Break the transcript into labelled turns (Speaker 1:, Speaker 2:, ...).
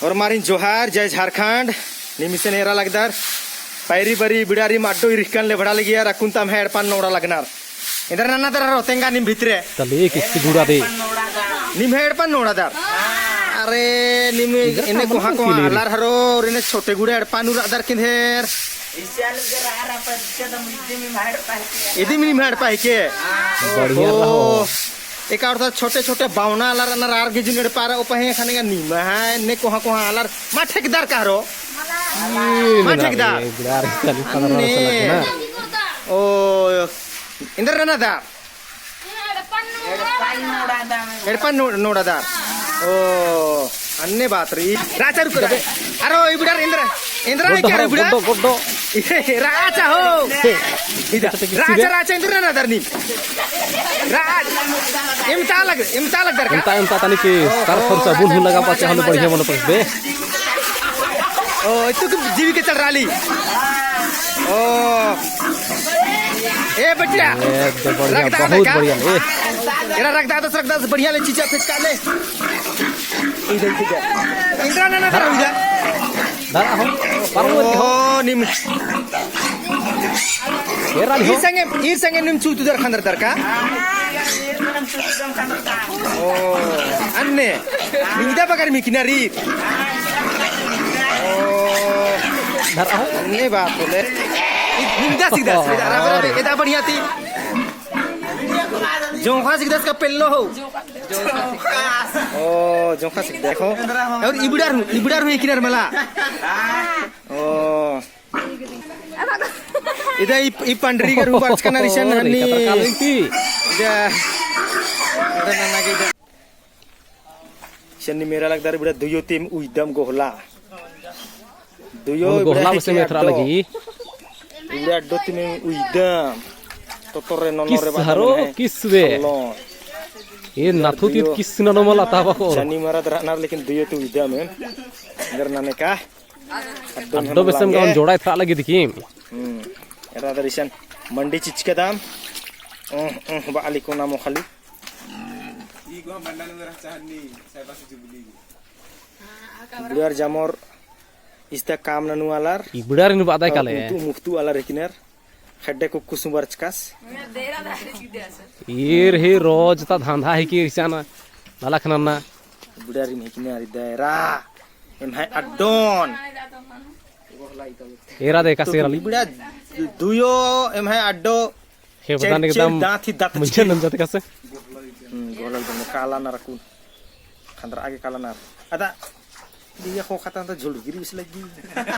Speaker 1: और मारिन जोहार जय झारखंड निमिसन एरा लगदार पैरी बरी बिडारी माडो इरिकन ले बड़ा लगी यार कुंतम हेड पान नोड़ा लगनार इधर नन्ना दर रोतेंगा निम भितरे
Speaker 2: तले किसी गुड़ा दे
Speaker 1: निम हेड पान नोड़ा दर अरे निम इन्हें कोहा कोहा लार हरो और इन्हें छोटे गुड़े हेड पान उड़ा दर किधर इधी मिनी हेड पाई के
Speaker 2: बढ़िया रहो
Speaker 1: एक और छोटे छोटे बावना आलार नरार गिजुन पारा उपहे खाने का नीमा है ने कोहा कोहा आलार मा ठेकेदार कारो मा ठेकेदार ओ इंदर ना दा एडपन नोड़ा दा ओ अन्ने बात री राचा रुक अरे इबुडार इंद्र इंद्र क्या इबुडा राचा हो राचा राचा इंद्र ना दरनी राज इमता लग दर का
Speaker 2: इमता तनी के कर खर्चा बुन लगा पाचे हलो बढ़िया मन पस बे
Speaker 1: ओ तू जीवी के चल राली ओ ए बच्चा
Speaker 2: बढ़िया बहुत बढ़िया ए
Speaker 1: एरा रख दा बढ़िया ले चीजा फिटका ले इधर ठीक है इंद्रा ना दर हो जा
Speaker 2: दारा हो पारो
Speaker 1: ओ निम
Speaker 2: एरा
Speaker 1: ई संगे निम चू तुदर खंदर दर का ओ अन्ने निदा बगर मी किनारी ओ
Speaker 2: दारा हो
Speaker 1: अन्ने बात बोले निदा सीधा एदा बढ़िया थी जोंखा सिकदास का पेल्लो हो ओ जोंखा सिक देखो और इबुडार हुई किनार मला ओ इधर ई पंडरी के रूप का नरिशन हनी जा अरे ना के शनि मेरा लगदार इबुडा दुयो टीम उइदम गोहला दुयो
Speaker 2: गोहला से मेथरा लगी
Speaker 1: इबुडा दो टीम उइदम तोरे ननरे
Speaker 2: हरो किसवे ये नाथुतीत किसना नमला ताबाको
Speaker 1: शनि मारा दरनार लेकिन दुयो तो उइदम है अगर नाने का
Speaker 2: अड्डो बेसम गाउन जोड़ा थरा लगी दिखिम
Speaker 1: एरा दरिशन मंडी चिच के दाम बाली को नाम खाली ई गो मंडल में रह चाहनी साइबा से जुबली बुड़ार जामोर इस्ता काम ननु आलार
Speaker 2: ई बुड़ार नु बादाय काले
Speaker 1: तू मुफ्तू आलार किनर खड्डे को कुसुमर चकास
Speaker 2: ईर हे रोज ता धांधा है कि इसाना नलखनना
Speaker 1: बुड़ारी नहीं किनर दायरा एम है अड्डोन
Speaker 2: एरा दे का सेराली
Speaker 1: बुड़ा दुयो एम है अड्डो
Speaker 2: हे बदान एकदम
Speaker 1: दांत
Speaker 2: मुझे नम जाते का से
Speaker 1: गोलल बन काला नरकुन खंदर आगे काला नर अदा दिया खो खाता तो झुल गिरी इस लगी